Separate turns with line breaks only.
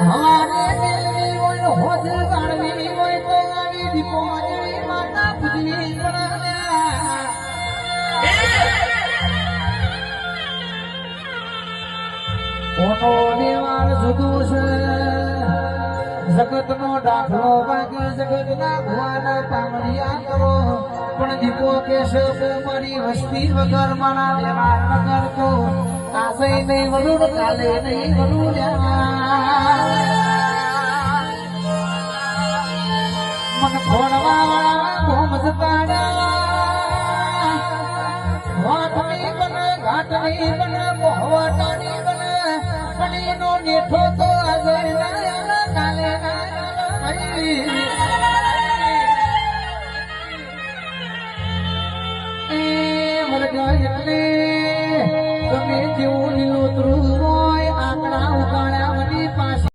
હવારે મેલવી હોય હોજ ગાળવી હોય તો આવી દીપો મજડી માતા પૂજવી પડ્યા કોનો દેવાળ જુદું છે જગત નો દાખલો બાકી જગત ના ભુવાના પામડિયા કરો પણ દીપો કેશે મારી વસ્તી વગર મારા વ્યવહાર ન કરતો આજે નહીં વડું કાલે નહીં વડું